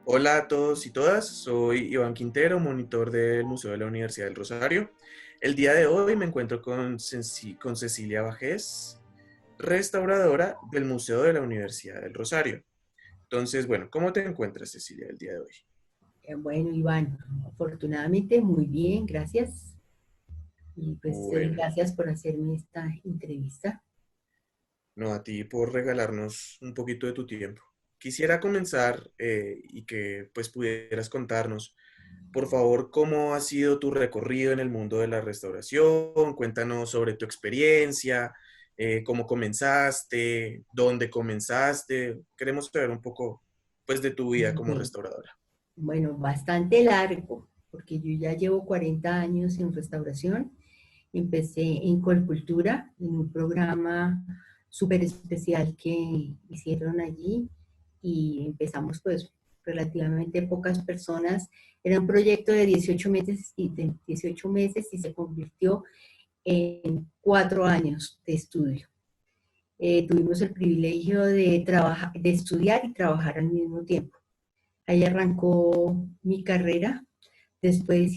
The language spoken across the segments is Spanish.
Hola a todos y todas, soy Iván Quintero, monitor del Museo de la Universidad del Rosario. El día de hoy me encuentro con Cecilia Bajés, restauradora del Museo de la Universidad del Rosario. Entonces, bueno, ¿cómo te encuentras, Cecilia, el día de hoy? Bueno, Iván, afortunadamente muy bien, gracias. Y pues Bueno, gracias por hacerme esta entrevista. no a ti por regalarnos un poquito de tu tiempo. Quisiera comenzar y que pues pudieras contarnos, por favor, cómo ha sido tu recorrido en el mundo de la restauración. Cuéntanos sobre tu experiencia, cómo comenzaste, dónde comenzaste. Queremos saber un poco pues de tu vida como Bueno, restauradora. bueno, bastante largo, porque yo ya llevo 40 años en restauración. Empecé en Colcultura, en un programa súper especial que hicieron allí y empezamos pues relativamente pocas personas. Era un proyecto de 18 meses y se convirtió en 4 años de estudio. Tuvimos el privilegio de de estudiar y trabajar al mismo tiempo. Ahí arrancó mi carrera. Después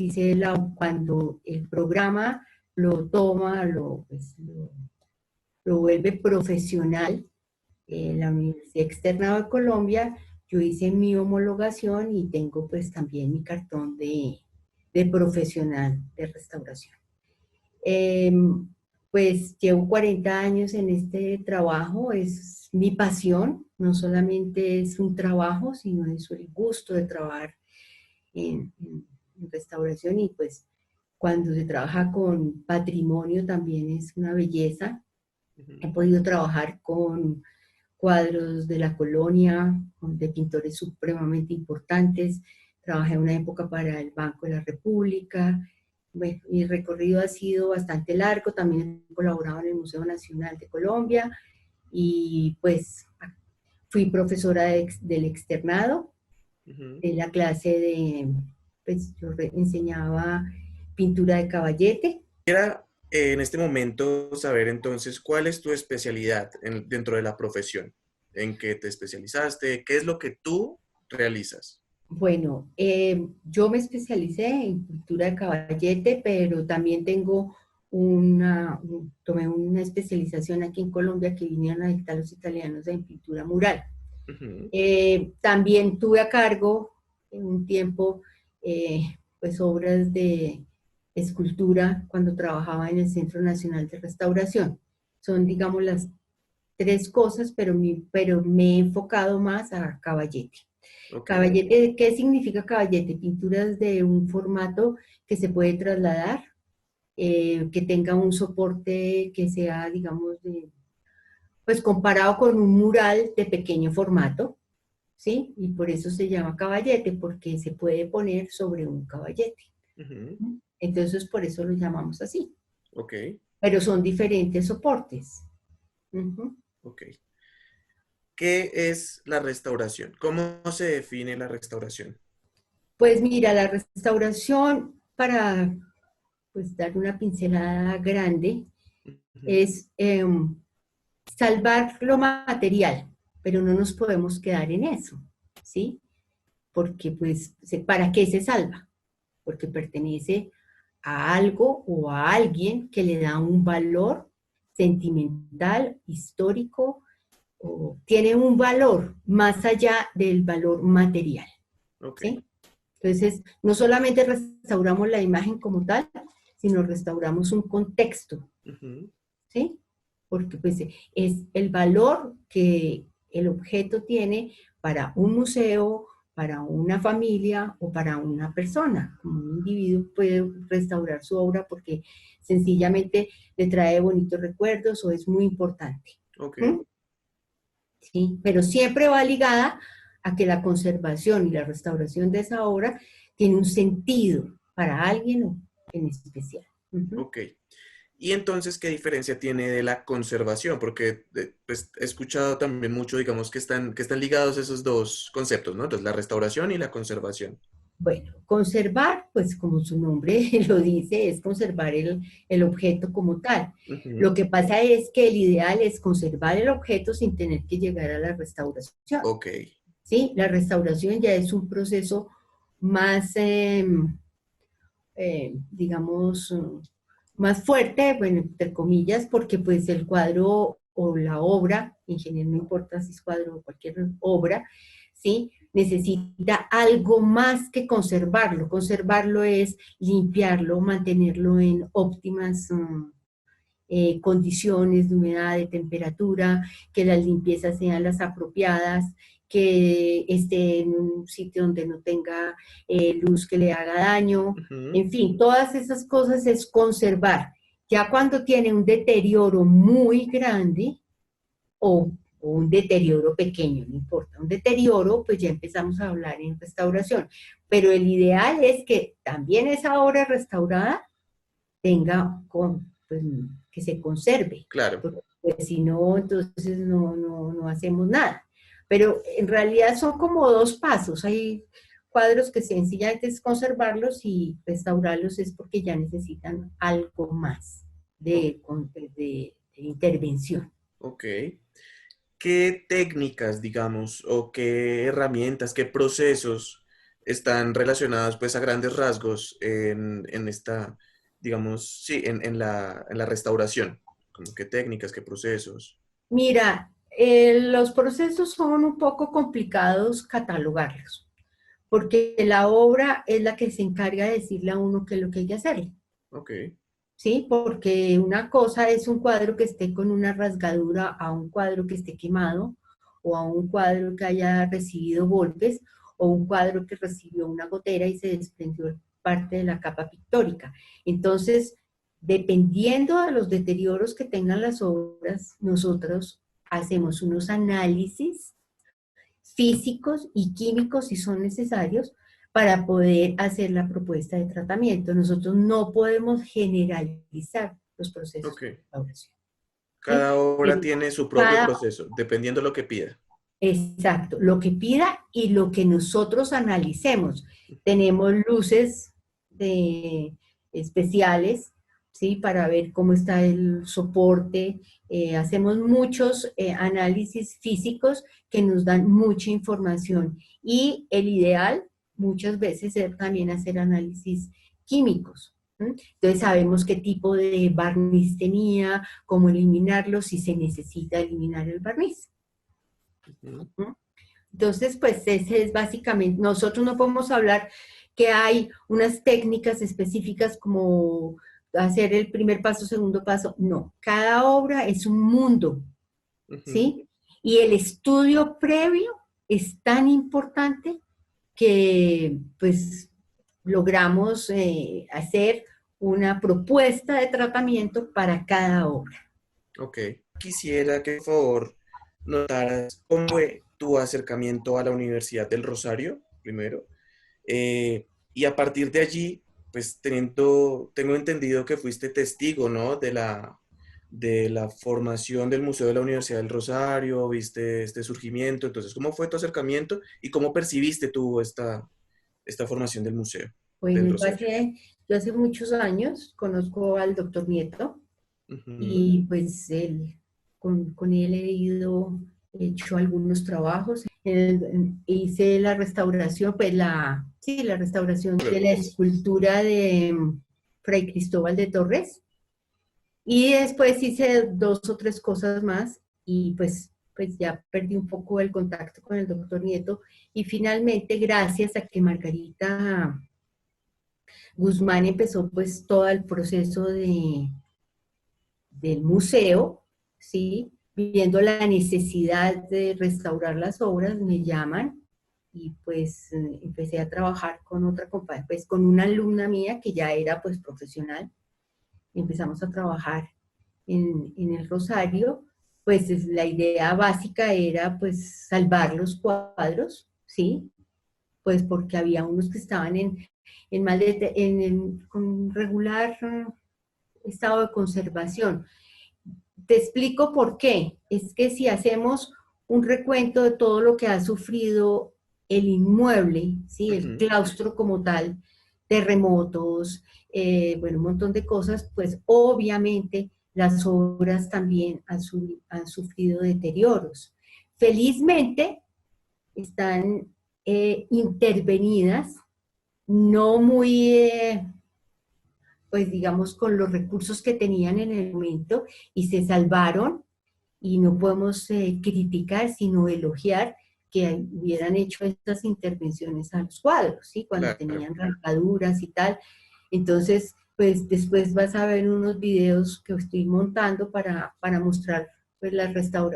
cuando el programa lo toma, lo vuelve profesional, la Universidad Externado de Colombia, yo hice mi homologación y tengo pues también mi cartón de profesional de restauración. Eh, pues llevo 40 años en este trabajo, es mi pasión, no solamente es un trabajo, sino es el gusto de trabajar en restauración y pues cuando se trabaja con patrimonio también es una belleza. He Ujú. podido trabajar con cuadros de la colonia, de pintores supremamente importantes. Trabajé una época para el Banco de la República. Bueno, mi recorrido ha sido bastante largo. También he colaborado en el Museo Nacional de Colombia y pues fui profesora del externado, Ujú. de la clase pues yo enseñaba pintura de caballete. Quisiera en este momento saber entonces cuál es tu especialidad dentro de la profesión, en qué te especializaste, qué es lo que tú realizas. Bueno, yo me especialicé en pintura de caballete, pero también tengo tomé una especialización aquí en Colombia que vinieron a dictar los italianos en pintura mural. Ujú. También tuve a cargo en un tiempo pues obras de escultura cuando trabajaba en el Centro Nacional de Restauración. Son, digamos, las tres cosas, pero me he enfocado más a caballete. Ok. Caballete, ¿qué significa caballete? Pinturas de un formato que se puede trasladar, que tenga un soporte que sea, digamos, pues comparado con un mural de pequeño formato, ¿sí? Y por eso se llama caballete, porque se puede poner sobre un caballete. Ujú. Entonces, por eso lo llamamos así. Ok. Pero son diferentes soportes. Ujú. Ok. ¿Qué es la restauración? ¿Cómo se define la restauración? Pues mira, la restauración, para pues, dar una pincelada grande, Ujú. es salvar lo material, pero no nos podemos quedar en eso, ¿sí? Porque pues, ¿para qué se salva? Porque pertenece a algo o a alguien que le da un valor sentimental, histórico, o tiene un valor más allá del valor material, Ok. ¿sí? Entonces, no solamente restauramos la imagen como tal, sino restauramos un contexto, Ujú. ¿sí? Porque pues es el valor que el objeto tiene para un museo, para una familia o para una persona. Como un individuo puede restaurar su obra porque sencillamente le trae bonitos recuerdos o es muy importante. Ok. ¿Mm? ¿Sí? Pero siempre va ligada a que la conservación y la restauración de esa obra tiene un sentido para alguien en especial. Ujú. Ok. Y entonces, ¿qué diferencia tiene de la conservación? Porque pues, he escuchado también mucho, digamos, que están ligados esos dos conceptos, ¿no? Entonces, la restauración y la conservación. Bueno, conservar, pues como su nombre lo dice, es conservar el objeto como tal. Lo Ujú. que pasa es que el ideal es conservar el objeto sin tener que llegar a la restauración, Ok. ¿sí? La restauración ya es un proceso más, digamos, más fuerte, bueno, entre comillas, porque pues el cuadro o la obra, en general no importa si es cuadro o cualquier obra, ¿sí? Necesita algo más que conservarlo. Conservarlo es limpiarlo, mantenerlo en óptimas condiciones de humedad, de temperatura, que las limpiezas sean las apropiadas, que esté en un sitio donde no tenga luz que le haga daño, Ujú, en fin, todas esas cosas es conservar. Ya cuando tiene un deterioro muy grande o un deterioro pequeño, no importa, un deterioro, pues ya empezamos a hablar en restauración. Pero el ideal es que también esa obra restaurada tenga pues, que se conserve, claro. porque pues, si no, entonces no hacemos nada. Pero en realidad son como dos pasos. Hay cuadros que sencillamente es conservarlos y restaurarlos es porque ya necesitan algo más O- de intervención. ok. ¿Qué técnicas, digamos, o qué herramientas, qué procesos están relacionados, pues, a grandes rasgos en esta, digamos, sí, en la restauración? Como qué técnicas, qué procesos. Mira, los procesos son un poco complicados catalogarlos, porque la obra es la que se encarga de decirle a uno qué es lo que hay que hacer. Ok. ¿Sí? Porque una cosa es un cuadro que esté con una rasgadura a un cuadro que esté quemado, o a un cuadro que haya recibido golpes, o un cuadro que recibió una gotera y se desprendió parte de la capa pictórica. Entonces, dependiendo de los deterioros que tengan las obras, nosotros hacemos unos análisis físicos y químicos si son necesarios para poder hacer la propuesta de tratamiento. Nosotros no podemos generalizar los procesos Ok. de restauración. Cada ¿Sí? obra tiene su propio Cada, proceso, dependiendo lo que pida. exacto, lo que pida y lo que nosotros analicemos. Tenemos luces de, especiales, ¿sí? Para ver cómo está el soporte. Hacemos muchos análisis físicos que nos dan mucha información. Y el ideal, muchas veces, es también hacer análisis químicos. Entonces sabemos qué tipo de barniz tenía, cómo eliminarlo, si se necesita eliminar el barniz. Ujú, Entonces, pues ese es básicamente, nosotros no podemos hablar que hay unas técnicas específicas como hacer el primer paso, segundo paso, no, cada obra es un mundo, ujú. ¿sí? Y el estudio previo es tan importante que pues logramos hacer una propuesta de tratamiento para cada obra. Ok. Quisiera que, por favor, notaras cómo fue tu acercamiento a la Universidad del Rosario, primero. Y a partir de allí, pues tengo entendido que fuiste testigo, ¿no? De la formación del Museo de la Universidad del Rosario, viste este surgimiento. Entonces, ¿cómo fue tu acercamiento y cómo percibiste tú esta formación del Museo del Bueno, Rosario? yo hace muchos años conozco al doctor Nieto, Ujú. y pues con él he hecho algunos trabajos. Hice la restauración, pues sí, la restauración de la escultura de Fray Cristóbal de Torres. Y después hice dos o tres cosas más y pues ya perdí un poco el contacto con el doctor Nieto. Y finalmente, gracias a que Margarita Guzmán empezó pues todo el proceso del museo, ¿sí? Viendo la necesidad de restaurar las obras, me llaman y pues empecé a trabajar con otra compañía, pues con una alumna mía que ya era pues profesional. Empezamos a trabajar en el Rosario, pues la idea básica era pues salvar los cuadros, ¿sí? Pues porque había unos que estaban en, mal de, con regular estado de conservación. Te explico por qué. Es que si hacemos un recuento de todo lo que ha sufrido el inmueble, ¿sí? El Ujú. claustro como tal, terremotos, bueno, un montón de cosas, pues obviamente las obras también han sufrido deterioros. Felizmente, están intervenidas, no muy, pues digamos, con los recursos que tenían en el momento y se salvaron y no podemos criticar, sino elogiar que hubieran hecho estas intervenciones a los cuadros, ¿sí? Cuando Claro. tenían rasgaduras y tal. Entonces, pues después vas a ver unos videos que estoy montando para mostrar pues las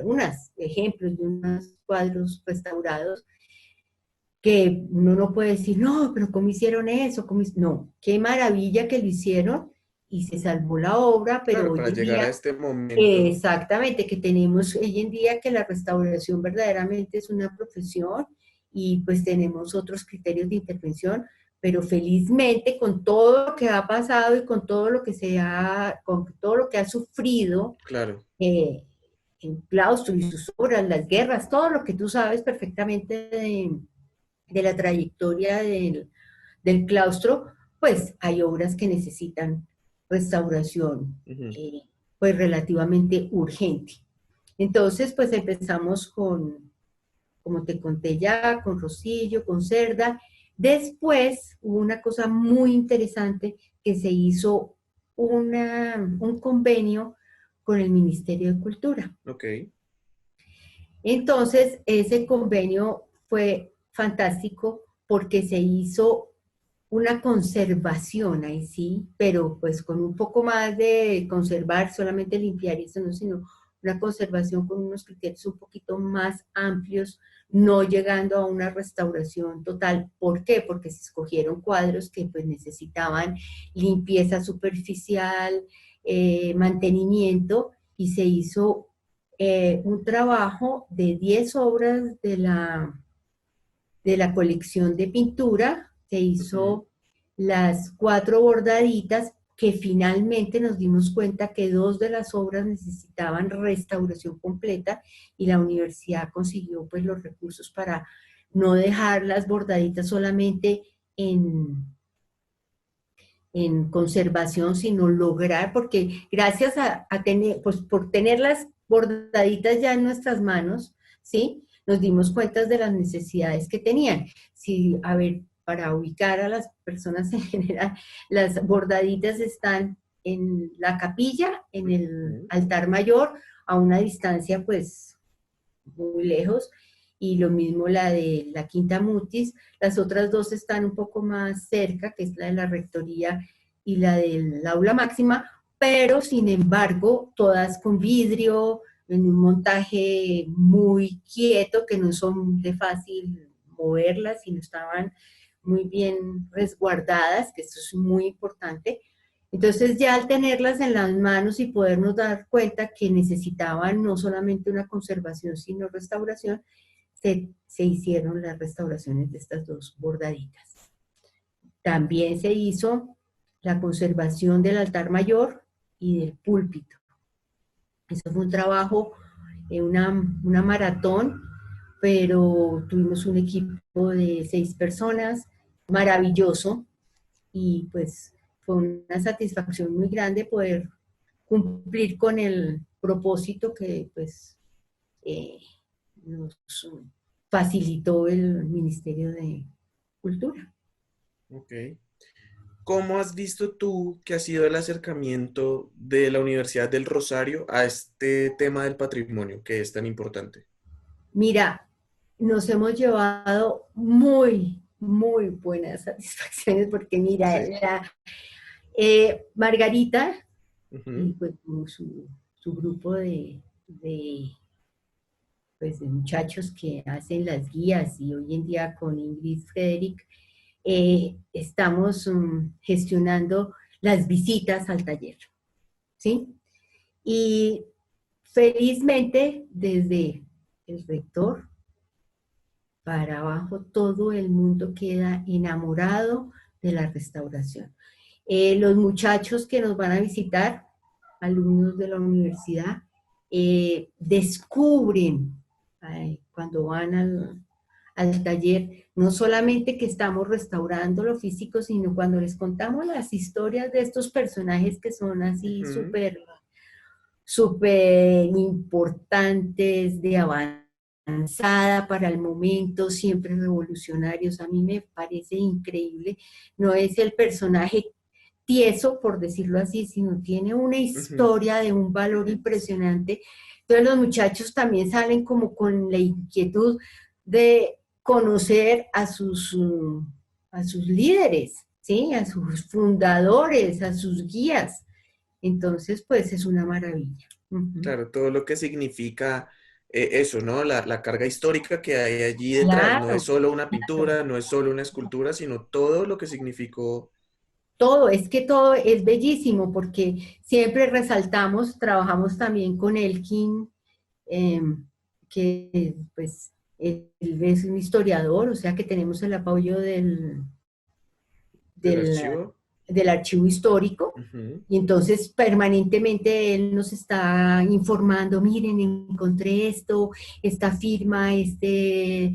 unos ejemplos de unos cuadros restaurados que uno no puede decir, no, pero ¿cómo hicieron eso? No, qué maravilla que lo hicieron y se salvó la obra, pero Claro, hoy para en llegar a día, este momento. exactamente, que tenemos hoy en día que la restauración verdaderamente es una profesión y pues tenemos otros criterios de intervención, pero felizmente con todo lo que ha pasado y con todo lo que con todo lo que ha sufrido, Claro. eh, el claustro y sus obras, las guerras, todo lo que tú sabes perfectamente de la trayectoria del claustro, pues hay obras que necesitan restauración, Ujú. pues relativamente urgente. Entonces, pues empezamos con, como te conté ya, con Rosillo, con Cerda. Después hubo una cosa muy interesante que se hizo un convenio con el Ministerio de Cultura. Ok. Entonces, ese convenio fue fantástico porque se hizo una conservación ahí sí, pero pues con un poco más de conservar, solamente limpiar eso, no, sino una conservación con unos criterios un poquito más amplios, no llegando a una restauración total. ¿Por qué? Porque se escogieron cuadros que pues necesitaban limpieza superficial, mantenimiento, y se hizo un trabajo de 10 obras de la colección de pintura, se Ujú. hizo las 4 bordaditas que finalmente nos dimos cuenta que 2 de las obras necesitaban restauración completa y la universidad consiguió pues los recursos para no dejar las bordaditas solamente en conservación, sino lograr, porque gracias a tener, pues por tener las bordaditas ya en nuestras manos, ¿sí? Nos dimos cuenta de las necesidades que tenían. Si, a ver, para ubicar a las personas en general, las bordaditas están en la capilla, en el Ujú. altar mayor, a una distancia pues muy lejos, y lo mismo la de la Quinta Mutis. Las otras dos están un poco más cerca, que es la de la Rectoría y la del aula máxima, pero sin embargo, todas con vidrio, en un montaje muy quieto, que no son de fácil moverlas, sino estaban muy bien resguardadas, que eso es muy importante. Entonces ya al tenerlas en las manos y podernos dar cuenta que necesitaban no solamente una conservación, sino restauración, se hicieron las restauraciones de estas dos bordaditas. También se hizo la conservación del altar mayor y del púlpito. Eso fue un trabajo, una maratón, pero tuvimos un equipo de 6 personas, maravilloso, y pues fue una satisfacción muy grande poder cumplir con el propósito que pues eh, nos facilitó el Ministerio de Cultura. Ok. ¿Cómo has visto tú que ha sido el acercamiento de la Universidad del Rosario a este tema del patrimonio que es tan importante? Mira, nos hemos llevado muy, muy buenas satisfacciones porque mira, Sí. Margarita y Ujú. pues su grupo pues, de muchachos que hacen las guías, y hoy en día con Ingrid Frederick estamos gestionando las visitas al taller, ¿sí? Y felizmente desde el rector para abajo todo el mundo queda enamorado de la restauración. Los muchachos que nos van a visitar, alumnos de la universidad, descubren cuando van al taller, no solamente que estamos restaurando lo físico, sino cuando les contamos las historias de estos personajes que son así Ujú. súper, súper importantes, de avance avanzada para el momento, siempre revolucionarios. A mí me parece increíble. No es el personaje tieso, por decirlo así, sino tiene una Ujú. historia de un valor impresionante. Entonces los muchachos también salen como con la inquietud de conocer a sus líderes, ¿sí? A sus fundadores, a sus guías. Entonces, pues es una maravilla. Ujú. Claro, todo lo que significa eso, ¿no? La carga histórica que hay allí detrás. No es Claro, solo una pintura, no es solo una escultura, sino todo lo que significó. todo, es que todo es bellísimo porque siempre resaltamos, trabajamos también con Elkin, eh, que pues él es un historiador, o sea que tenemos el apoyo Del del, archivo. del archivo histórico, Ujú. y entonces permanentemente él nos está informando, miren, encontré esto, esta firma, este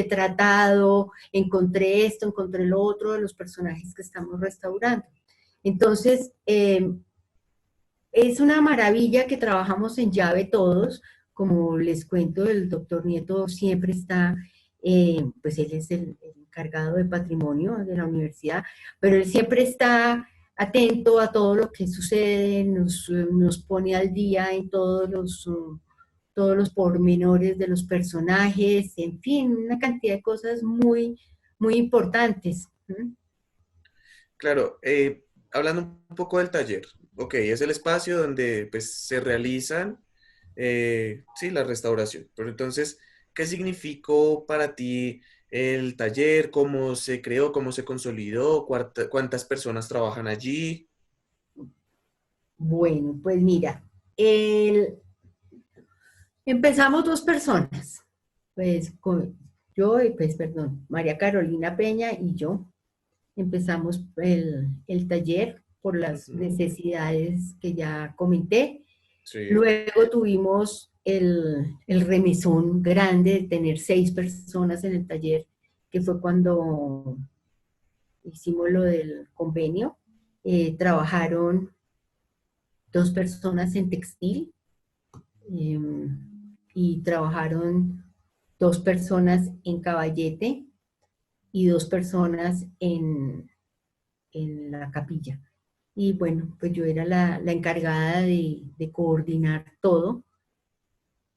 tratado, encontré esto, encontré lo otro de los personajes que estamos restaurando. Entonces, es una maravilla que trabajamos en llave todos. Como les cuento, el doctor Nieto siempre está, pues él es el encargado de patrimonio de la universidad, pero él siempre está atento a todo lo que sucede, nos pone al día en todos los pormenores de los personajes, en fin, una cantidad de cosas muy, muy importantes. ¿Mm? Claro, hablando un poco del taller. Ok, es el espacio donde pues se realizan, sí, la restauración. Pero entonces, ¿qué significó para ti el taller? ¿Cómo se creó? ¿Cómo se consolidó? ¿Cuántas personas trabajan allí? Bueno, pues mira, empezamos dos personas, pues yo y pues, perdón, María Carolina Peña y yo empezamos el taller por las Ujú. necesidades que ya comenté. Sí, Luego tuvimos el remesón grande de tener 6 personas en el taller, que fue cuando hicimos lo del convenio. Trabajaron 2 personas en textil, eh, y trabajaron 2 personas en caballete y 2 personas en la capilla. Y bueno, pues yo era la encargada de coordinar todo.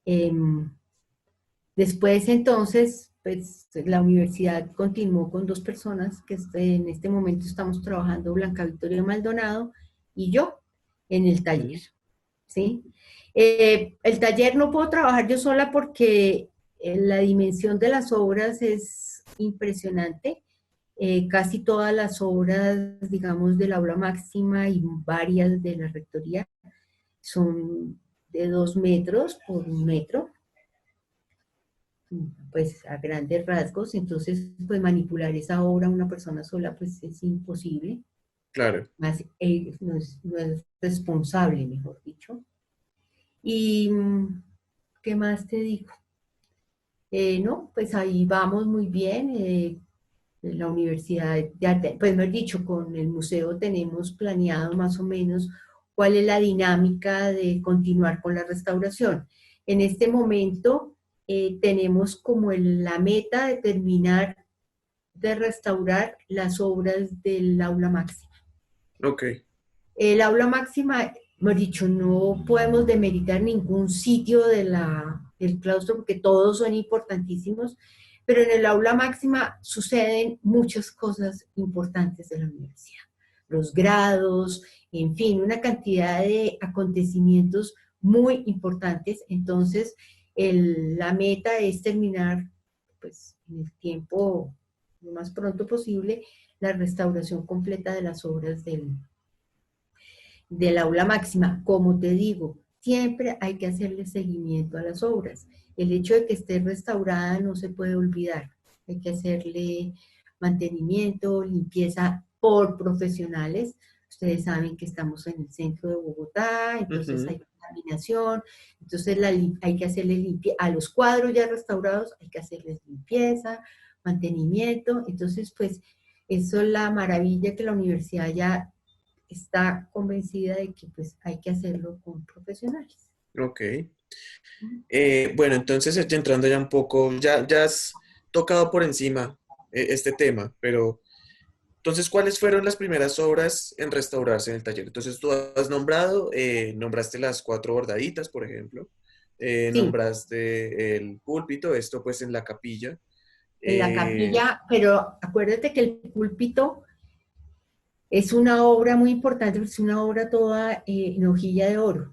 Em, Después entonces, pues la universidad continuó con 2 personas que en este momento estamos trabajando, Blanca Victoria Maldonado y yo, en el taller, ujú, ¿sí? El taller no puedo trabajar yo sola porque la dimensión de las obras es impresionante. Casi todas las obras, digamos, del aula máxima y varias de la rectoría son de 2 metros por 1 metro, pues a grandes rasgos. Entonces, pues manipular esa obra a una persona sola, pues es imposible. claro. Más no es responsable, mejor dicho. Y, ¿qué más te digo? No, pues ahí vamos muy bien. La universidad, ya pues mejor dicho, con el museo tenemos planeado más o menos cuál es la dinámica de continuar con la restauración. En este momento tenemos como la meta de terminar de restaurar las obras del aula máxima. Ok, El aula máxima, hemos dicho, no podemos demeritar ningún sitio del claustro porque todos son importantísimos, pero en el aula máxima suceden muchas cosas importantes de la universidad. Los grados, en fin, una cantidad de acontecimientos muy importantes. Entonces, la meta es terminar, pues, en el tiempo lo más pronto posible, la restauración completa de las obras del aula máxima. Como te digo, siempre hay que hacerle seguimiento a las obras. El hecho de que esté restaurada no se puede olvidar. Hay que hacerle mantenimiento, limpieza por profesionales. Ustedes saben que estamos en el centro de Bogotá, entonces ujú, hay contaminación, entonces hay que hacerle limpieza. A los cuadros ya restaurados hay que hacerles limpieza, mantenimiento. Entonces, pues eso es la maravilla que la universidad ya está convencida de que pues hay que hacerlo con profesionales. Ok. Bueno, entonces ya entrando ya un poco, ya has tocado por encima este tema, pero entonces, ¿cuáles fueron las primeras obras en restaurarse en el taller? Entonces, tú has nombrado, nombraste las cuatro bordaditas, por ejemplo, Sí, nombraste el púlpito, esto pues en la capilla. en la eh, capilla, pero acuérdate que el púlpito es una obra muy importante, es una obra toda en hojilla de oro,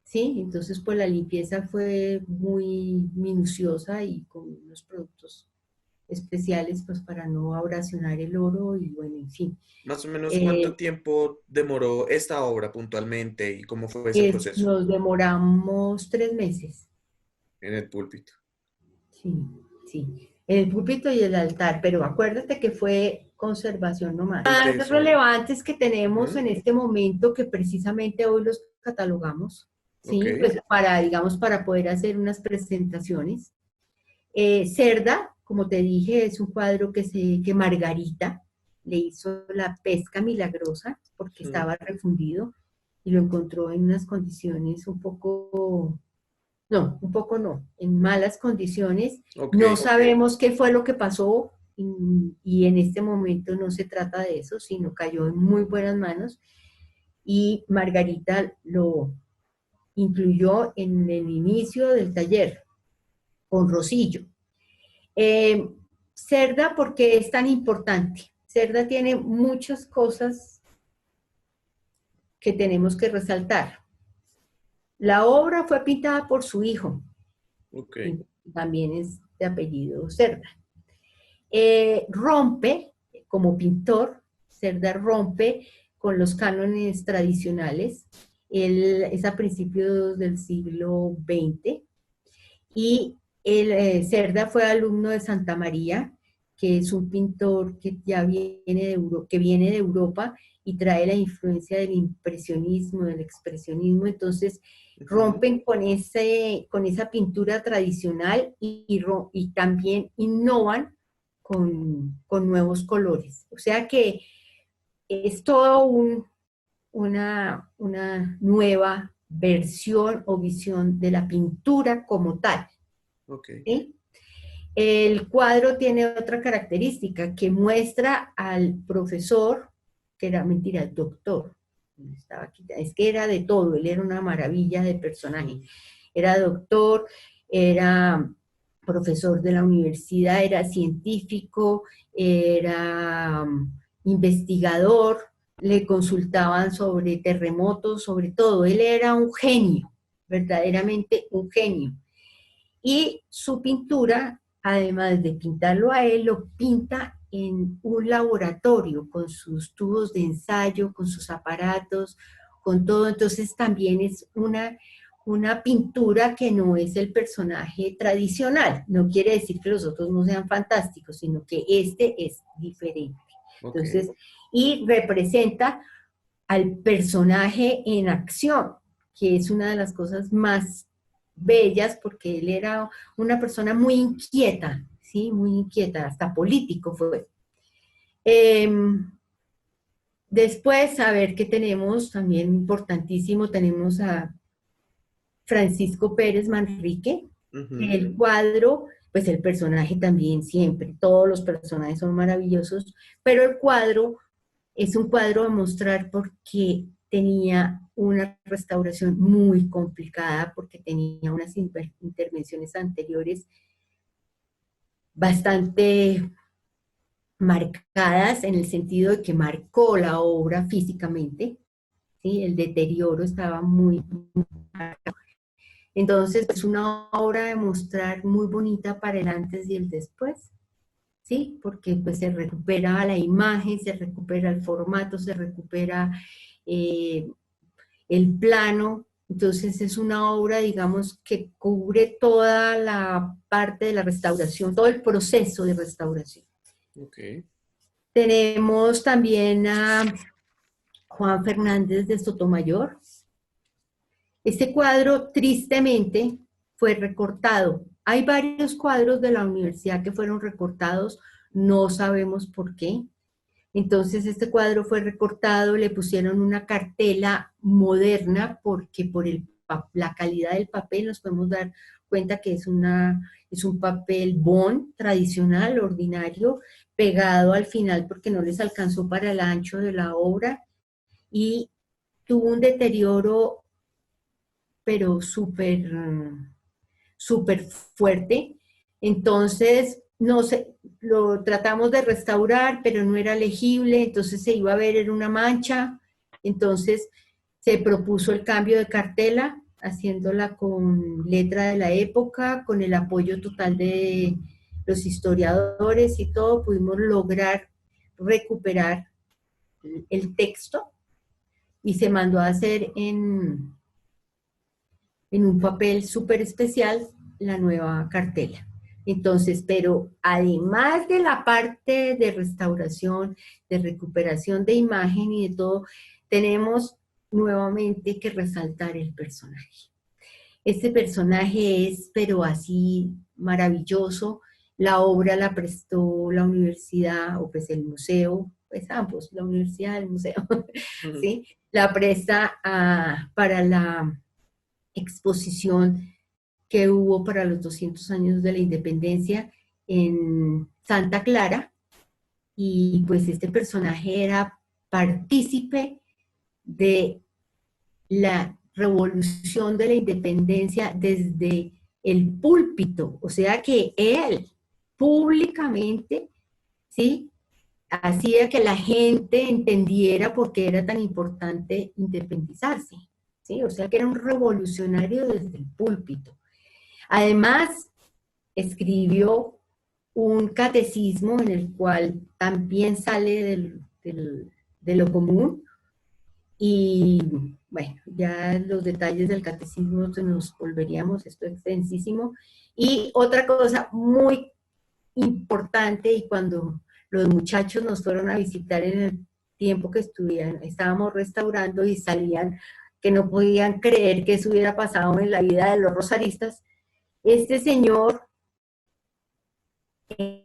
¿sí? Entonces, pues la limpieza fue muy minuciosa y con unos productos especiales, pues para no abrasionar el oro y bueno, en fin. Más o menos, ¿cuánto Eh, tiempo demoró esta obra puntualmente y cómo fue ese proceso nos demoramos 3 meses, en el púlpito? sí, sí, en el púlpito y el altar, pero acuérdate que fue conservación nomás. De Más eso, relevantes que tenemos ujú, en este momento, que precisamente hoy los catalogamos, ok, ¿sí? Pues para, digamos, para poder hacer unas presentaciones. Cerda, como te dije, es un cuadro que Margarita le hizo la pesca milagrosa porque ujú, estaba refundido y lo encontró en unas condiciones un poco, no, un poco no, en malas condiciones. ok, No sabemos qué fue lo que pasó y en este momento no se trata de eso, sino cayó en muy buenas manos y Margarita lo incluyó en el inicio del taller con Rosillo. Eh, Cerda, ¿por qué es tan importante? Cerda tiene muchas cosas que tenemos que resaltar. La obra fue pintada por su hijo, ok, que también es de apellido Cerda. Rompe, como pintor, Cerda rompe con los cánones tradicionales. Él es a principios del siglo XX y Cerda fue alumno de Santa María, que es un pintor que ya que viene de Europa y trae la influencia del impresionismo, del expresionismo. Entonces ujú, rompen con esa pintura tradicional y también innovan con nuevos colores. O sea que es todo una nueva versión o visión de la pintura como tal. ok, ¿Sí? El cuadro tiene otra característica que muestra al profesor, que era mentira, el doctor, estaba aquí, es que era de todo, él era una maravilla de personaje, ujú, era doctor, era profesor de la universidad, era científico, era investigador, le consultaban sobre terremotos, sobre todo, él era un genio, verdaderamente un genio. Y su pintura, además de pintarlo a él, lo pinta en un laboratorio con sus tubos de ensayo, con sus aparatos, con todo. Entonces también es una pintura que no es el personaje tradicional. No quiere decir que los otros no sean fantásticos, sino que este es diferente. ok, Entonces, y representa al personaje en acción, que es una de las cosas más bellas porque él era una persona muy inquieta, ¿sí? Muy inquieta, hasta político fue. Eh, Después, a ver qué tenemos, también importantísimo, tenemos a Francisco Pérez Manrique, ujú, el cuadro, pues el personaje también siempre, todos los personajes son maravillosos, pero el cuadro es un cuadro a mostrar porque tenía una restauración muy complicada, porque tenía unas intervenciones anteriores bastante marcadas en el sentido de que marcó la obra físicamente, ¿sí? El deterioro estaba muy marcado. Entonces es una obra de mostrar muy bonita para el antes y el después. ¿Sí? Porque pues se recupera la imagen, se recupera el formato, se recupera eh, el plano. Entonces es una obra, digamos, que cubre toda la parte de la restauración, todo el proceso de restauración. ok, Tenemos también a Juan Fernández de Sotomayor. Este cuadro, tristemente, fue recortado. Hay varios cuadros de la universidad que fueron recortados, no sabemos por qué. Entonces cuadro fue recortado, le pusieron una cartela moderna porque por el la calidad del papel, nos podemos dar cuenta que es un papel bond tradicional, ordinario, pegado al final porque no les alcanzó para el ancho de la obra y tuvo un deterioro, pero súper fuerte. Entonces, no sé, lo tratamos de restaurar, pero no era legible, entonces se iba a ver en una mancha. Entonces, se propuso el cambio de cartela, haciéndola con letra de la época, con el apoyo total de los historiadores y todo, pudimos lograr recuperar el texto y se mandó a hacer en un papel súper especial la nueva cartela. Entonces, pero además de la parte de restauración, de recuperación de imagen y de todo, tenemos nuevamente que resaltar el personaje. Este personaje es, pero así, maravilloso. La obra la prestó la universidad, o pues el museo, pues ambos, la universidad y el museo, ¿sí? La presta para la exposición que hubo para los 200 años de la independencia en Santa Clara, y pues este personaje era partícipe de la revolución de la independencia desde el púlpito, o sea que él públicamente, ¿sí?, hacía que la gente entendiera por qué era tan importante independizarse, ¿sí? O sea que era un revolucionario desde el púlpito. Además, escribió un catecismo en el cual también sale de lo común y bueno, ya los detalles del catecismo se nos volveríamos, esto es extensísimo. Y otra cosa muy importante, y cuando los muchachos nos fueron a visitar en el tiempo que estuvieran, estábamos restaurando y salían que no podían creer que eso hubiera pasado en la vida de los rosaristas, este señor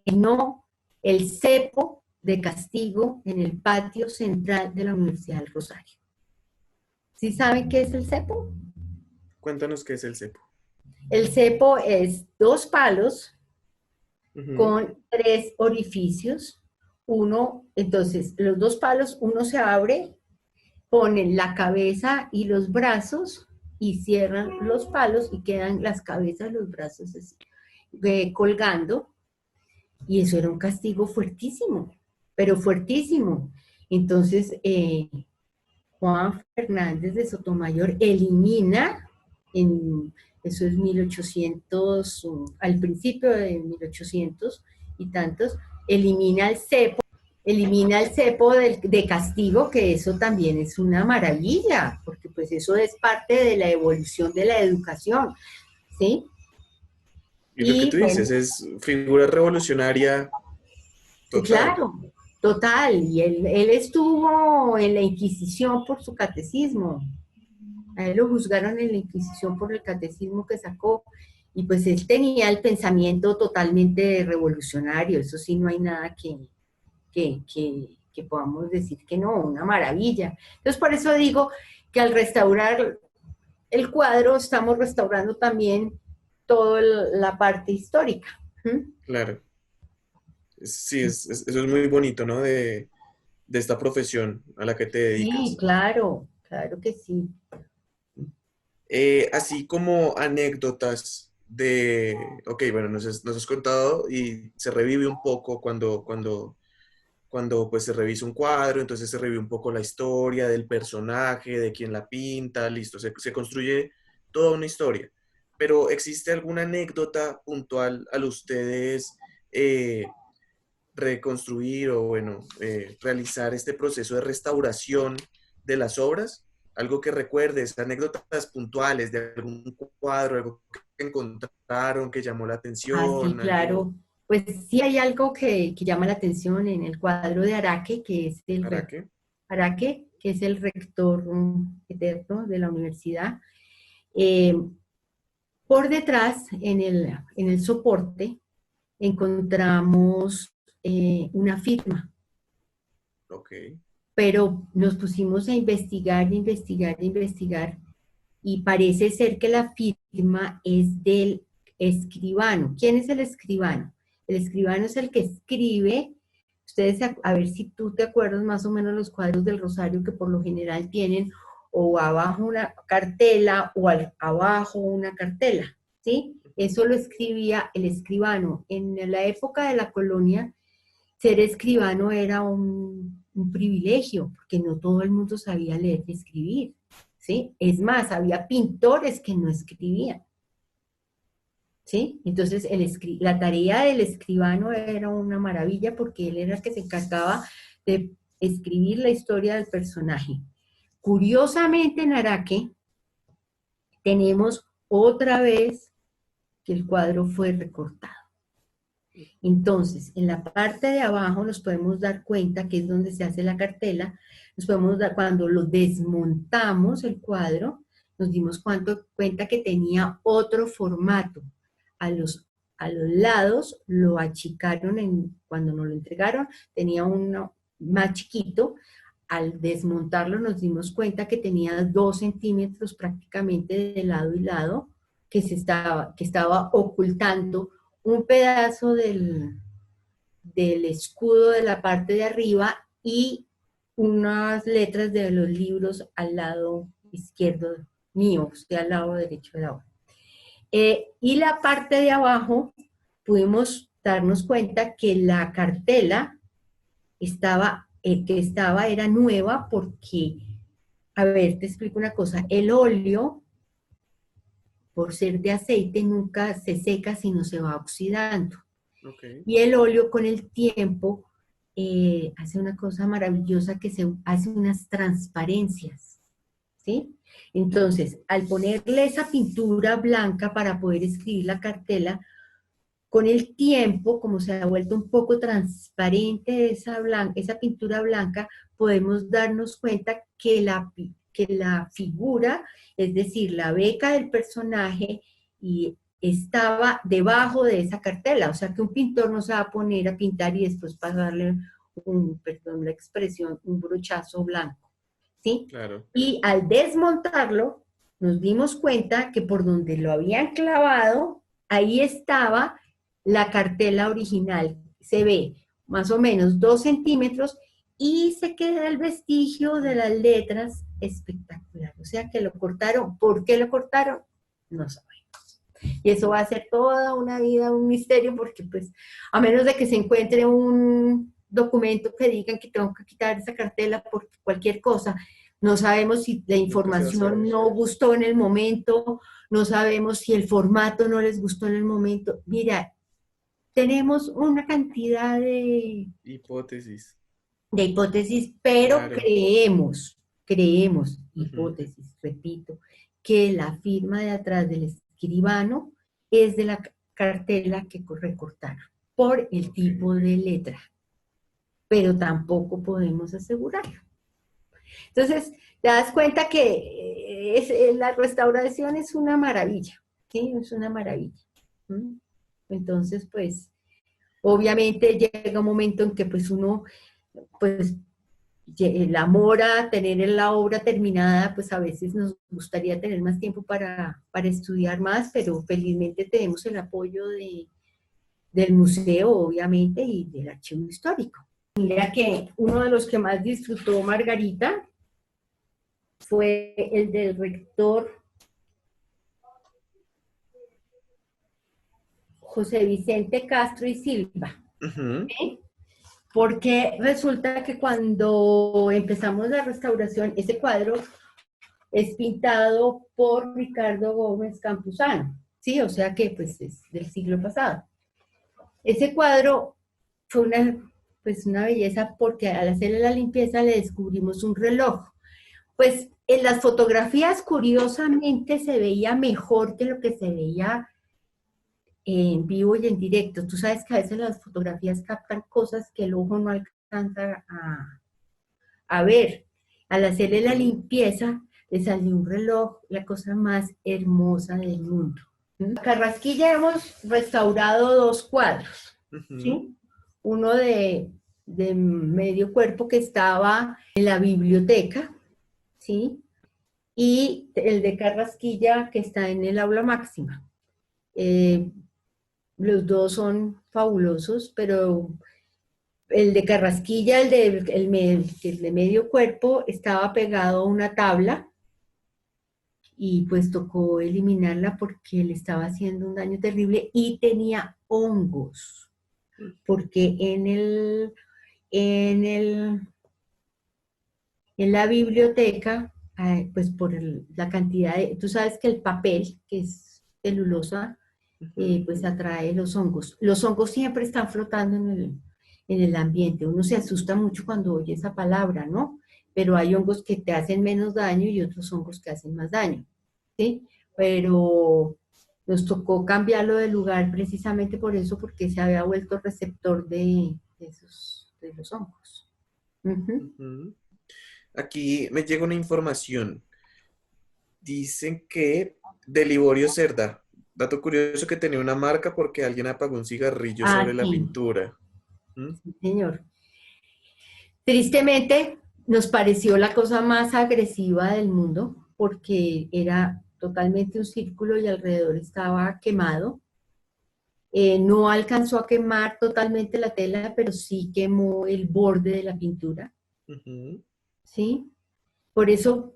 llenó el cepo de castigo en el patio central de la Universidad del Rosario. ¿Sí saben qué es el cepo? Cuéntanos qué es el cepo. El cepo es 2 palos Ujú. con 3 orificios. Uno, entonces, los 2 palos, uno se abre, ponen la cabeza y los brazos y cierran los palos y quedan las cabezas y los brazos así, colgando. Y eso era un castigo fuertísimo, pero fuertísimo. Entonces, Juan Fernández de Sotomayor elimina, en, eso es 1800, al principio de 1800 y tantos, elimina el cepo de castigo, que eso también es una maravilla, porque pues eso es parte de la evolución de la educación, ¿sí? Y lo que Y tú dices bueno, es figura revolucionaria total. claro, total, y él estuvo en la Inquisición por su catecismo. A él lo juzgaron en la Inquisición por el catecismo que sacó, y pues él tenía el pensamiento totalmente revolucionario, eso sí, no hay nada que podamos decir que no, una maravilla. Entonces, por eso digo que al restaurar el cuadro, estamos restaurando también toda la parte histórica. ¿Mm? Claro. Sí, eso es muy bonito, ¿no? De esta profesión a la que te Sí, dedicas. claro, claro que sí. Así como anécdotas ok, bueno, nos has contado y se revive un poco cuando pues se revisa un cuadro, entonces se revive un poco la historia del personaje, de quién la pinta, listo, se construye toda una historia. Pero ¿existe alguna anécdota puntual al ustedes eh, reconstruir o, bueno, realizar este proceso de restauración de las obras? Algo que recuerdes, anécdotas puntuales de algún cuadro, algo que encontraron, que llamó la Ah, sí, atención, algo. claro. Pues sí hay algo que llama la atención en el cuadro de Araque, ¿Para qué? Araque, que es el rector eterno de la universidad. Eh, por detrás, en el soporte, encontramos una firma, Ok. pero nos pusimos a investigar, investigar, investigar, y parece ser que la firma es del escribano. ¿Quién es el escribano? El escribano es el que escribe. Ustedes, a ver si tú te acuerdas más o menos los cuadros del rosario que por lo general tienen o abajo una cartela o abajo una cartela, ¿sí? Eso lo escribía el escribano. En la época de la colonia, ser escribano era un privilegio, porque no todo el mundo sabía leer y escribir, ¿sí? Es más, había pintores que no escribían, ¿sí? Entonces, la tarea del escribano era una maravilla porque él era el que se encargaba de escribir la historia del personaje. Curiosamente, en Araque, tenemos otra vez que el cuadro fue recortado. Entonces, en la parte de abajo nos podemos dar cuenta, que es donde se hace la cartela, nos podemos dar, cuando lo desmontamos el cuadro, nos dimos cuenta que tenía otro formato. A los, a los lados lo achicaron, cuando nos lo entregaron, tenía uno más chiquito. Al desmontarlo nos dimos cuenta que tenía 2 centímetros prácticamente de lado y lado, que estaba ocultando un pedazo del escudo de la parte de arriba y unas letras de los libros al lado izquierdo mío, usted al lado derecho de la hoja. Y la parte de abajo pudimos darnos cuenta que la cartela era nueva porque, a ver, te explico una cosa, el óleo, por ser de aceite, nunca se seca sino se va oxidando. Ok. Y el óleo con el tiempo hace una cosa maravillosa que se hace unas transparencias, ¿sí? Entonces, al ponerle esa pintura blanca para poder escribir la cartela, con el tiempo, como se ha vuelto un poco transparente esa pintura blanca, podemos darnos cuenta que la figura, es decir, la beca del personaje, y estaba debajo de esa cartela. O sea que un pintor no se va a poner a pintar y después pasarle perdón la expresión, un brochazo blanco, ¿sí? Claro. Y al desmontarlo, nos dimos cuenta que por donde lo habían clavado, ahí estaba la cartela original. Se ve más o menos 2 centímetros y se queda el vestigio de las letras espectacular. O sea que lo cortaron. ¿Por qué lo cortaron? No sabemos. Y eso va a ser toda una vida un misterio porque pues a menos de que se encuentre un documento que digan que tengo que quitar esa cartela por cualquier cosa, no sabemos si la Nunca se va a información saber. no gustó en el momento, no sabemos si el formato no les gustó en el momento. Mira, tenemos una cantidad Hipótesis. de hipótesis, pero Claro. creemos, Ujú. hipótesis, repito, que la firma de atrás del escribano es de la cartela que recortaron por el Ok. tipo de letra, pero tampoco podemos asegurarlo. Entonces, te das cuenta que la restauración es una maravilla, ¿sí? Es una maravilla. ¿Mm? Entonces, pues, obviamente llega un momento en que pues uno, pues, el amor a tener la obra terminada, pues a veces nos gustaría tener más tiempo para estudiar más, pero felizmente tenemos el apoyo del museo, obviamente, y del archivo histórico. Mira que uno de los que más disfrutó Margarita fue el del rector José Vicente Castro y Silva. Ujú. ¿Sí? Porque resulta que cuando empezamos la restauración, ese cuadro es pintado por Ricardo Gómez Campuzano, ¿sí? O sea que pues es del siglo pasado. Ese cuadro fue una belleza porque al hacerle la limpieza le descubrimos un reloj. Pues en las fotografías curiosamente se veía mejor que lo que se veía en vivo y en directo. Tú sabes que a veces las fotografías captan cosas que el ojo no alcanza a ver. Al hacerle la Ujú. limpieza, le salió un reloj, la cosa más hermosa del mundo. En Carrasquilla hemos restaurado 2 cuadros, Ujú. ¿sí? Uno de medio cuerpo que estaba en la biblioteca, ¿sí? y el de Carrasquilla que está en el aula máxima. Eh, los dos son fabulosos, pero el de Carrasquilla, el de medio cuerpo, estaba pegado a una tabla y pues tocó eliminarla porque le estaba haciendo un daño terrible y tenía hongos, porque en el, en la biblioteca, pues por la cantidad de, tú sabes que el papel, que es celulosa, Ujú. pues atrae los hongos. Los hongos siempre están flotando en el ambiente. Uno se asusta mucho cuando oye esa palabra, ¿no? Pero hay hongos que te hacen menos daño y otros hongos que hacen más daño, ¿sí? Pero nos tocó cambiarlo de lugar precisamente por eso, porque se había vuelto receptor de los hongos. Ujú. Ujú. Aquí me llega una información. Dicen que de Liborio Cerda, dato curioso que tenía una marca porque alguien apagó un cigarrillo sobre Ah, la sí, pintura. ¿Mm? sí, señor. Tristemente, nos pareció la cosa más agresiva del mundo porque era totalmente un círculo y alrededor estaba quemado. No alcanzó a quemar totalmente la tela, pero sí quemó el borde de la pintura, Ujú. ¿sí? Por eso,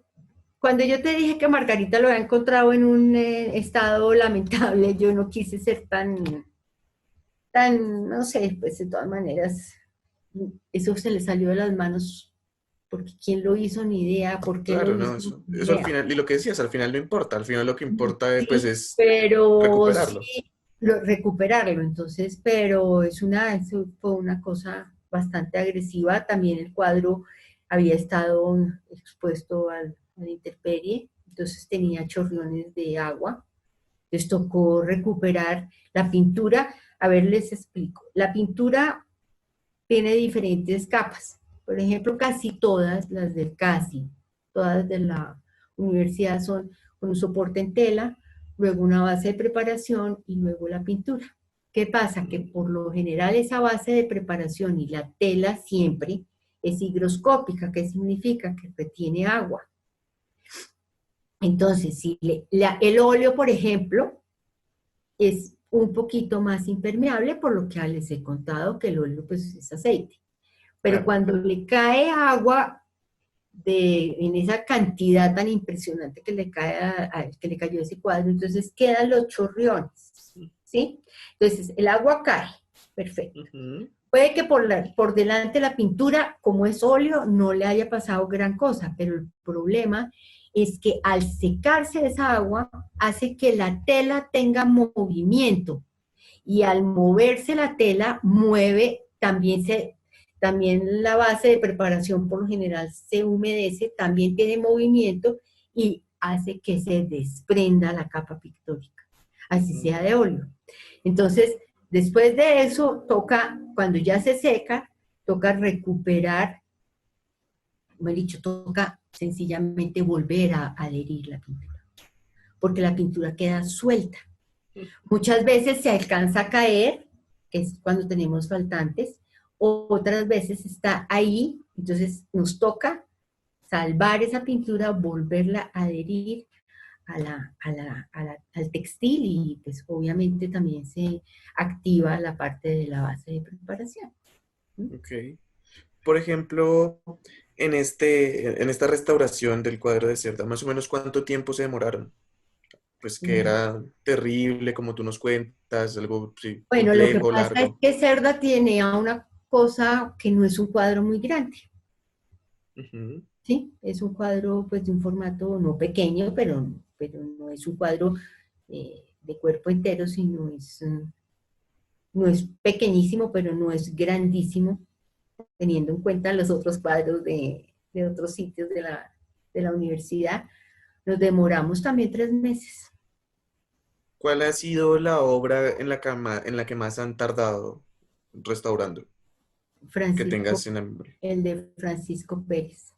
cuando yo te dije que Margarita lo había encontrado en un estado lamentable, yo no quise ser no sé, pues de todas maneras, eso se le salió de las manos porque quién lo hizo ni idea, por qué lo Claro, no, hizo ni eso al idea. final, y lo que decías, al final no importa, al final lo que importa pues Sí, es pero sí recuperarlo. recuperarlo, entonces, pero eso fue una cosa bastante agresiva. También el cuadro había estado expuesto a la intemperie, entonces tenía chorriones de agua. Les tocó recuperar la pintura. A ver, les explico. La pintura tiene diferentes capas. Por ejemplo, casi todas las del CASI, todas de la universidad son con un soporte en tela, luego una base de preparación y luego la pintura. ¿Qué pasa? Que Ujú. por lo general esa base de preparación y la tela siempre es higroscópica. ¿Qué significa? Que retiene agua. Entonces, si el óleo, por ejemplo, es un poquito más impermeable, por lo que les he contado que el óleo pues, es aceite. Pero Claro. cuando le cae agua en esa cantidad tan impresionante que le cae que le cayó ese cuadro, entonces quedan los chorriones, ¿sí? Entonces el agua cae, perfecto. Ujú. Puede que por delante la pintura, como es óleo, no le haya pasado gran cosa, pero el problema es que al secarse esa agua hace que la tela tenga movimiento y al moverse la tela mueve, también la base de preparación por lo general se humedece, también tiene movimiento y hace que se desprenda la capa pictórica, así Ujú. sea de óleo. Entonces, después de eso, cuando ya se seca, toca recuperar, como he dicho, toca sencillamente volver a adherir la pintura, porque la pintura queda suelta. Muchas veces se alcanza a caer, que es cuando tenemos faltantes, otras veces está ahí, entonces nos toca salvar esa pintura, volverla a adherir al textil y pues obviamente también se activa la parte de la base de preparación. ¿Sí? Ok. Por ejemplo, en esta restauración del cuadro de Cerda, más o menos cuánto tiempo se demoraron. Pues que Mm. era terrible, como tú nos cuentas, algo sí, Bueno, lo que complejo, pasa es largo. que Cerda tiene a una cosa que no es un cuadro muy grande. Ujú. ¿Sí? Es un cuadro pues de un formato no pequeño, pero no es un cuadro de cuerpo entero, sino no es pequeñísimo, pero no es grandísimo, teniendo en cuenta los otros cuadros de otros sitios de la universidad. Nos demoramos también 3 meses. ¿Cuál ha sido la obra en la que más han tardado restaurando? Que Francisco, tengas en la memoria. el de Francisco Pérez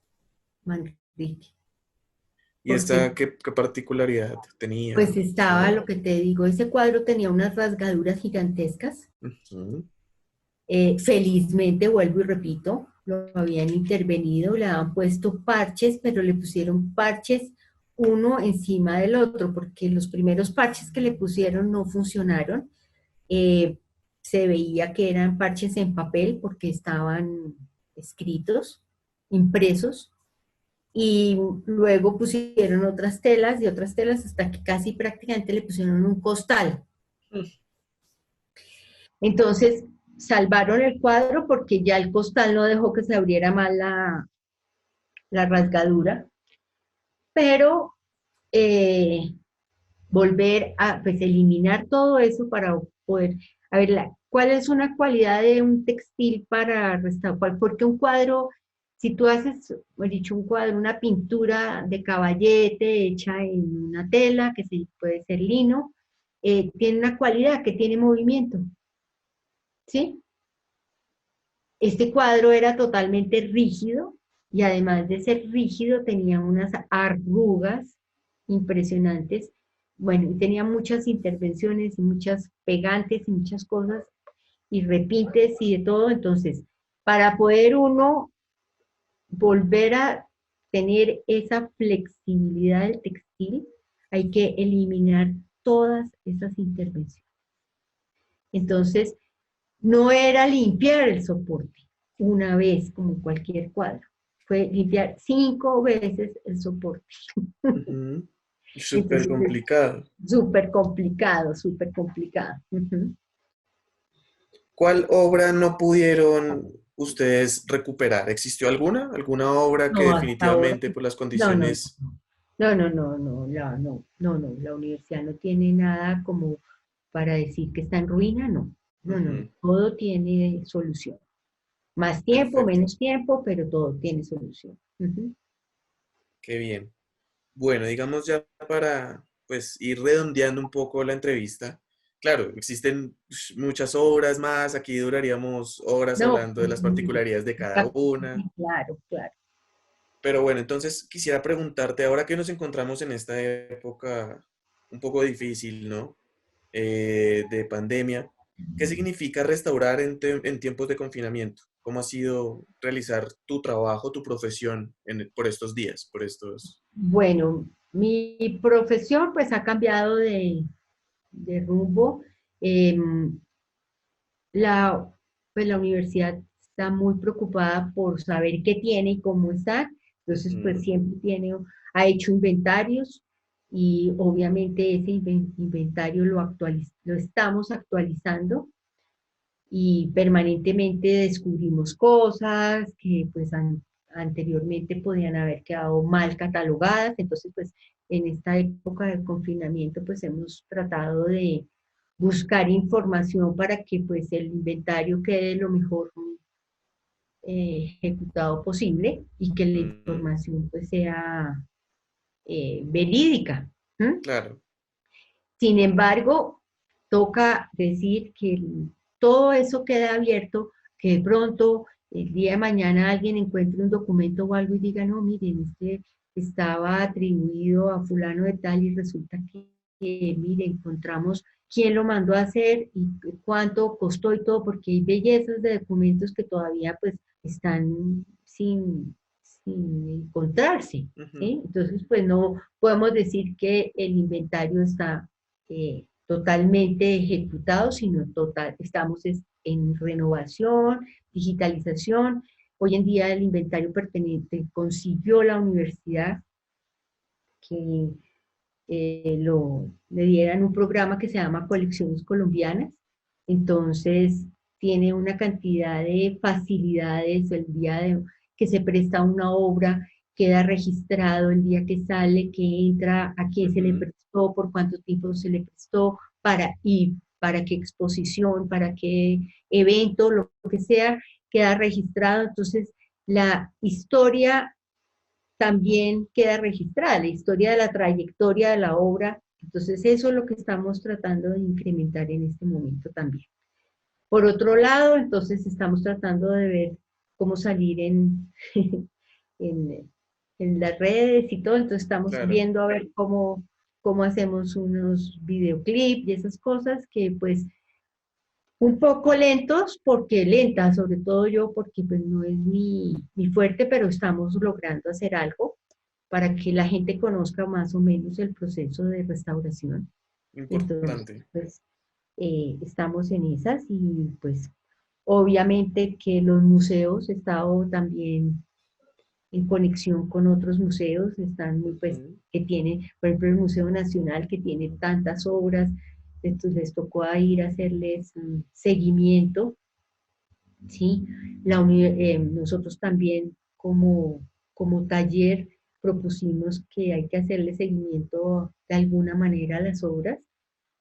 Manrique, ¿Y porque esta qué particularidad tenía? pues estaba Sí. lo que te digo, ese cuadro tenía unas rasgaduras gigantescas. Ujú. Felizmente, vuelvo y repito, lo habían intervenido, le habían puesto parches, pero le pusieron parches uno encima del otro, porque los primeros parches que le pusieron no funcionaron. Eh, Se veía que eran parches en papel porque estaban escritos, impresos, y luego pusieron otras telas y otras telas hasta que casi prácticamente le pusieron un costal. Entonces salvaron el cuadro porque ya el costal no dejó que se abriera mal la rasgadura, pero eh, volver a pues, eliminar todo eso para poder, a ver, ¿cuál es una cualidad de un textil para restaurar? Porque un cuadro, si tú haces, he dicho, un cuadro, una pintura de caballete hecha en una tela, que puede ser lino, tiene una cualidad que tiene movimiento, ¿sí? Este cuadro era totalmente rígido y además de ser rígido tenía unas arrugas impresionantes. Bueno, y tenía muchas intervenciones y muchas pegantes y muchas cosas y repintes y de todo. Entonces, para poder uno volver a tener esa flexibilidad del textil, hay que eliminar todas esas intervenciones. Entonces, no era limpiar el soporte una vez, como cualquier cuadro. Fue limpiar 5 veces el soporte. Ujú. Súper Entonces, es complicado. súper complicado, súper complicado. Ujú. ¿Cuál obra no pudieron ustedes recuperar? ¿Existió alguna? ¿Alguna obra que No, hasta ahora. definitivamente por las No, no, condiciones... no, la universidad no tiene nada como para decir que está en ruina, no. No, no, Ujú. todo tiene solución. Más tiempo, Perfecto, menos tiempo, pero todo tiene solución. Ujú. qué bien. Bueno, digamos ya para pues ir redondeando un poco la entrevista. Claro, existen muchas obras más, aquí duraríamos horas No, hablando de las particularidades de cada una. sí, claro, claro. Pero bueno, entonces quisiera preguntarte, ahora que nos encontramos en esta época un poco difícil, ¿no? De pandemia, ¿qué significa restaurar en tiempos de confinamiento? ¿Cómo ha sido realizar tu trabajo, tu profesión por estos días, por estos... Bueno, mi profesión pues ha cambiado de rumbo. Em, la, pues la universidad está muy preocupada por saber qué tiene y cómo está. Entonces, pues Ujú, siempre ha hecho inventarios y obviamente ese inventario lo estamos actualizando y permanentemente descubrimos cosas que pues anteriormente podían haber quedado mal catalogadas. Entonces, pues en esta época de confinamiento, pues hemos tratado de buscar información para que pues el inventario quede lo mejor ejecutado posible y que la ujú, información pues sea verídica. ¿M? claro. Sin embargo, toca decir que todo eso queda abierto, que de pronto el día de mañana alguien encuentre un documento o algo y diga, no, miren, este estaba atribuido a fulano de tal y resulta que mire, encontramos quién lo mandó a hacer y cuánto costó y todo, porque hay bellezas de documentos que todavía pues están sin encontrarse, Ujú, ¿sí? Entonces, pues no podemos decir que el inventario está totalmente ejecutado, sino estamos en renovación, digitalización. Hoy en día el inventario pertenente consiguió la universidad que le dieran un programa que se llama Colecciones Colombianas. Entonces, tiene una cantidad de facilidades el día de que se presta una obra, queda registrado el día que sale, que entra, a quién se le ujú, prestó, por cuánto tiempo se le prestó, y para qué exposición, para qué evento, lo que sea, queda registrado. Entonces, la historia también queda registrada, la historia de la trayectoria de la obra. Entonces, eso es lo que estamos tratando de incrementar en este momento también. Por otro lado, entonces estamos tratando de ver cómo salir en, en las redes y todo, entonces estamos claro. viendo a ver cómo hacemos unos videoclips y esas cosas que pues un poco lentos, porque lentas, sobre todo yo, porque pues no es mi fuerte, pero estamos logrando hacer algo. para que la gente conozca más o menos el proceso de restauración. Entonces, Importante. pues, estamos en esas y pues obviamente que los museos, he estado también en conexión con otros museos, están muy, pues, Ujú. que tienen, por ejemplo, el Museo Nacional que tiene tantas obras, entonces les tocó a ir a hacerles seguimiento, ¿sí? Nosotros también como taller propusimos que hay que hacerle seguimiento de alguna manera a las obras,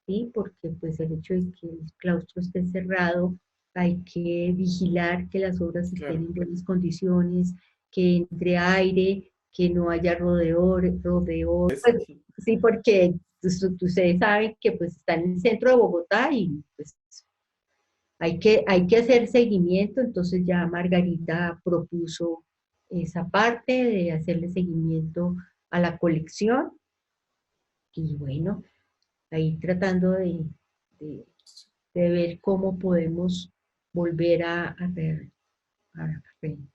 ¿sí? Porque pues el hecho de que el claustro esté cerrado, hay que vigilar que las obras estén Claro. en buenas condiciones, que entre aire, que no haya rodeor, Es- pues, sí, porque ustedes saben que pues están en el centro de Bogotá y pues hay que hacer seguimiento, entonces ya Margarita propuso esa parte de hacerle seguimiento a la colección y bueno, ahí tratando de- de ver cómo podemos volver a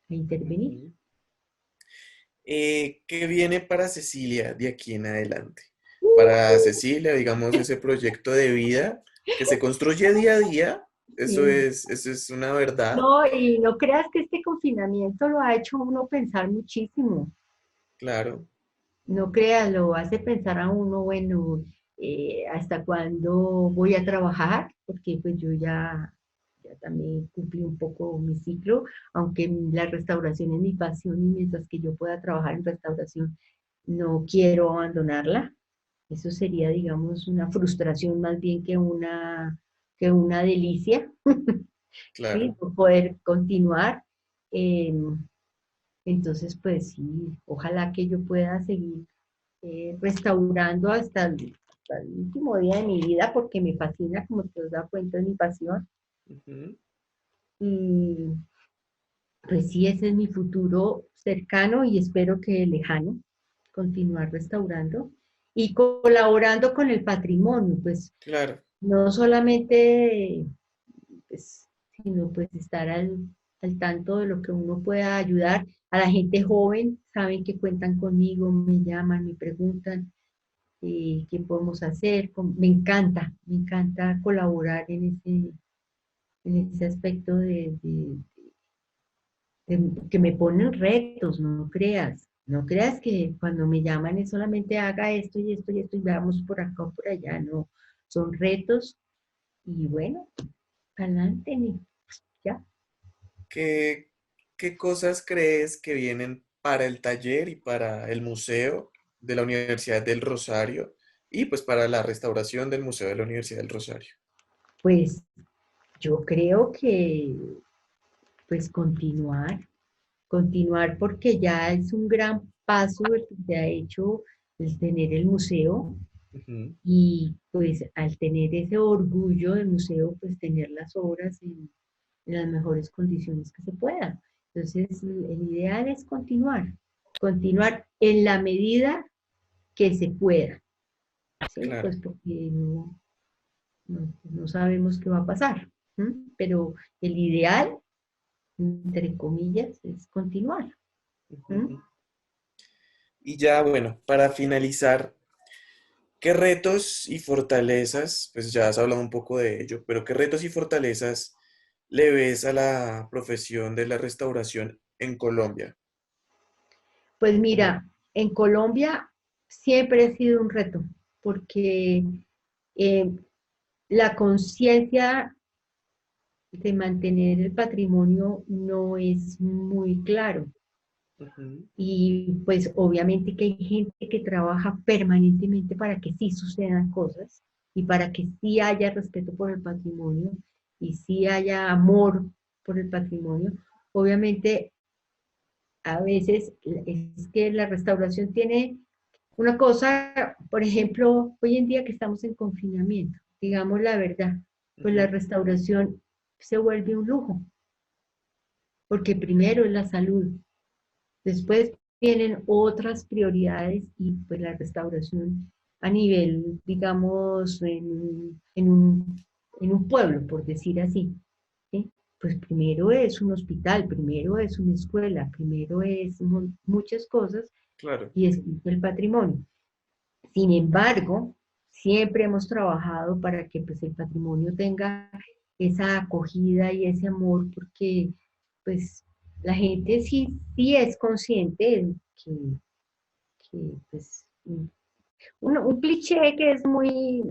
intervenir. Ujú. ¿Qué viene para Cecilia de aquí en adelante? Para Cecilia, digamos, ese proyecto de vida que se construye día a día, Sí. eso es una verdad, No, y no creas que este confinamiento lo ha hecho a uno pensar muchísimo. claro. No creas, lo hace pensar a uno, bueno, ¿hasta cuándo voy a trabajar? Porque pues yo ya también cumplí un poco mi ciclo, aunque la restauración es mi pasión y mientras que yo pueda trabajar en restauración, no quiero abandonarla. Eso sería, digamos, una frustración más bien que una delicia, ¿sí? Claro. Poder continuar. Eh, entonces, pues sí, ojalá que yo pueda seguir restaurando hasta el último día de mi vida porque me fascina, como te has dado cuenta, es mi pasión. Ujú. Y pues sí, ese es mi futuro cercano y espero que lejano, continuar restaurando y colaborando con el patrimonio, pues Claro. no solamente, pues, sino pues estar al tanto de lo que uno pueda ayudar. A la gente joven, saben que cuentan conmigo, me llaman, me preguntan qué podemos hacer. Me encanta colaborar en ese aspecto que me ponen retos, no creas. No creas que cuando me llaman es solamente haga esto y esto y esto y veamos por acá o por allá, no. Son retos y bueno, adelante, ya. ¿Qué, qué cosas crees que vienen para el taller y para el museo de la Universidad del Rosario y pues para la restauración del Museo de la Universidad del Rosario? Pues yo creo que pues continuar porque ya es un gran paso el que se ha hecho el tener el museo Ujú. y pues al tener ese orgullo del museo, pues tener las obras en las mejores condiciones que se pueda. Entonces, el ideal es continuar en la medida que se pueda, ¿sí? Claro. Pues porque no sabemos qué va a pasar, ¿m? Pero el ideal, entre comillas, es continuar. ¿M? Ujú. Y ya, bueno, para finalizar, ¿qué retos y fortalezas, pues ya has hablado un poco de ello, pero qué retos y fortalezas le ves a la profesión de la restauración en Colombia? Pues Como, mira, en Colombia siempre ha sido un reto, porque eh, la conciencia de mantener el patrimonio no es muy claro. ujú, Y pues obviamente que hay gente que trabaja permanentemente para que sí sucedan cosas y para que sí haya respeto por el patrimonio y sí haya amor por el patrimonio. Obviamente a veces es que la restauración tiene una cosa, por ejemplo, hoy en día que estamos en confinamiento, digamos la verdad, pues la ujú, restauración se vuelve un lujo, porque primero es la salud, después vienen otras prioridades y pues la restauración a nivel, digamos, en un pueblo, por decir así, ¿sí? Pues primero es un hospital, primero es una escuela, primero es muchas cosas claro, y es el patrimonio. Sin embargo, siempre hemos trabajado para que pues, el patrimonio tenga esa acogida y ese amor, porque pues la gente sí es consciente de que pues, un cliché que es muy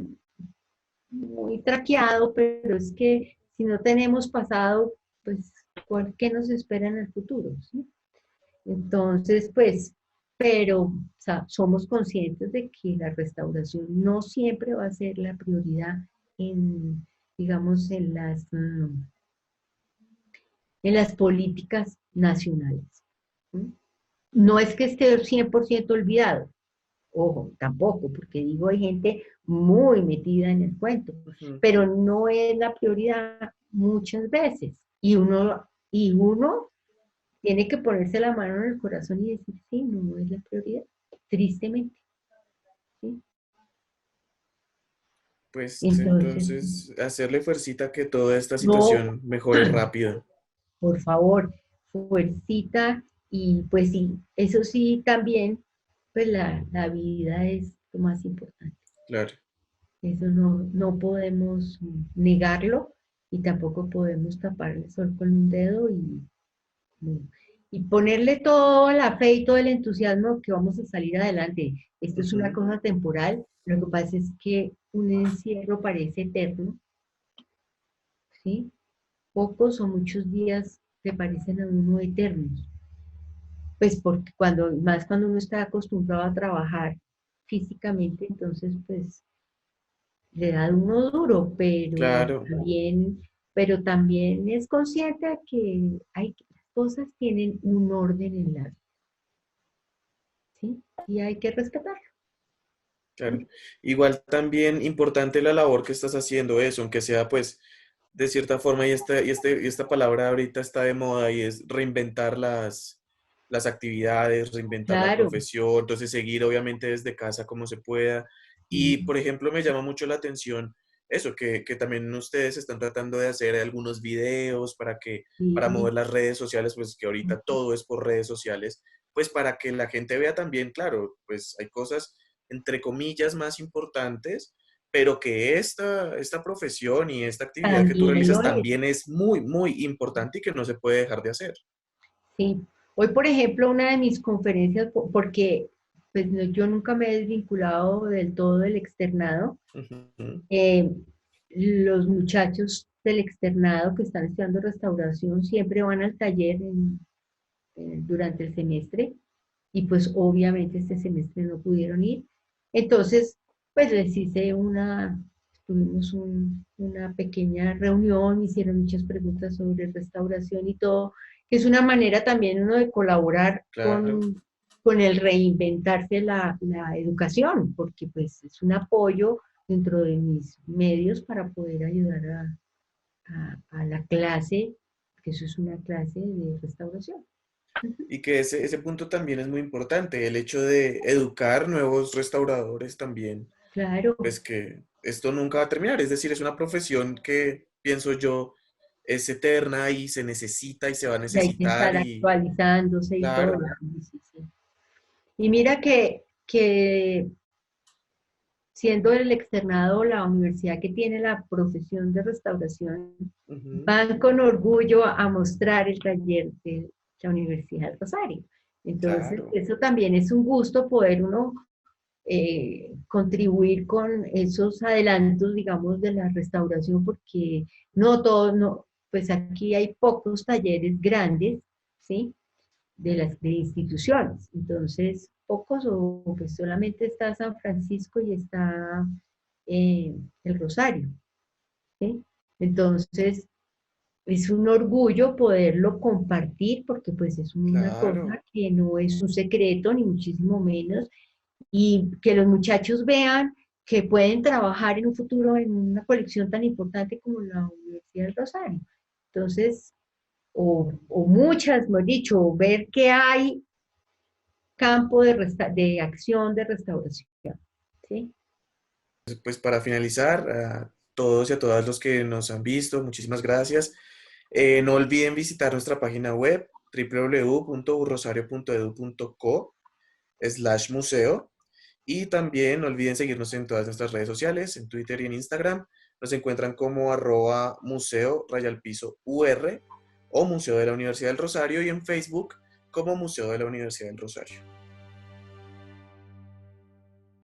traqueado, pero es que si no tenemos pasado, pues, ¿qué nos espera en el futuro? ¿Sí? Entonces, pues, pero o sea, somos conscientes de que la restauración no siempre va a ser la prioridad en, digamos, en las políticas nacionales. ¿Sí? No es que esté 100% olvidado, ojo, tampoco, porque digo, hay gente muy metida en el cuento, ujú, pero no es la prioridad muchas veces. Y uno tiene que ponerse la mano en el corazón y decir, sí, no es la prioridad, tristemente. ¿Sí? pues Entonces, entonces hacerle fuercita que toda esta no, situación mejore rápido. por favor, fuercita y pues sí, eso sí también, pues la vida es lo más importante. Claro, Eso no podemos negarlo y tampoco podemos tapar el sol con un dedo no, y ponerle toda la fe y todo el entusiasmo que vamos a salir adelante. Esto es una ujú, cosa temporal, lo que pasa es que un encierro parece eterno, ¿sí? Pocos o muchos días te parecen a uno eternos, pues porque más cuando uno está acostumbrado a trabajar físicamente, entonces pues le da uno duro, claro, pero también es consciente de que las cosas tienen un orden en la vida, ¿sí? Y hay que respetarlo. claro. Igual también importante la labor que estás haciendo eso, aunque sea pues de cierta forma, y esta palabra ahorita está de moda y es reinventar las actividades, reinventar la Claro. profesión, entonces seguir obviamente desde casa como se pueda. Y, Sí, por ejemplo, me llama mucho la atención eso, que también ustedes están tratando de hacer algunos videos para sí, mover las redes sociales, pues que ahorita todo es por redes sociales, pues para que la gente vea también, claro, pues hay cosas entre comillas más importantes, pero que esta profesión y esta actividad que tú también realizas lo es. también es muy, muy importante y que no se puede dejar de hacer. Sí. Hoy, por ejemplo, una de mis conferencias, porque pues, yo nunca me he desvinculado del todo del externado, Ujú, eh, los muchachos del externado que están estudiando restauración siempre van al taller durante el semestre y pues obviamente este semestre no pudieron ir. Entonces, pues les hice tuvimos una pequeña reunión, me hicieron muchas preguntas sobre restauración y todo, que es una manera también uno de colaborar claro, con el reinventarse la educación, porque pues es un apoyo dentro de mis medios para poder ayudar a la clase, que eso es una clase de restauración. y que ese punto también es muy importante, el hecho de educar nuevos restauradores también, Claro, pues que esto nunca va a terminar, es decir, es una profesión que, pienso yo, es eterna y se necesita y se va a y hay que necesitar estar y actualizándose y todo. claro, Sí, sí, sí. Y mira que siendo el externado la universidad que tiene la profesión de restauración, ujú, van con orgullo a mostrar el taller de la Universidad del Rosario. Entonces, claro, eso también es un gusto poder uno contribuir con esos adelantos, digamos, de la restauración, porque no todo, no, pues aquí hay pocos talleres grandes, ¿sí? De instituciones. Entonces, pocos o pues solamente está San Francisco y está el Rosario, ¿sí? Entonces, es un orgullo poderlo compartir porque pues es una claro, cosa que no es un secreto, ni muchísimo menos, y que los muchachos vean que pueden trabajar en un futuro en una colección tan importante como la Universidad del Rosario. Entonces, o muchas, mejor dicho, ver que hay campo de acción de restauración. ¿Sí? pues para finalizar, a todos y a todas los que nos han visto, muchísimas gracias. No olviden visitar nuestra página web www.urrosario.edu.co. museo. Y también no olviden seguirnos en todas nuestras redes sociales, en Twitter y en Instagram. Nos encuentran como @museo_UR o Museo de la Universidad del Rosario, y en Facebook como Museo de la Universidad del Rosario.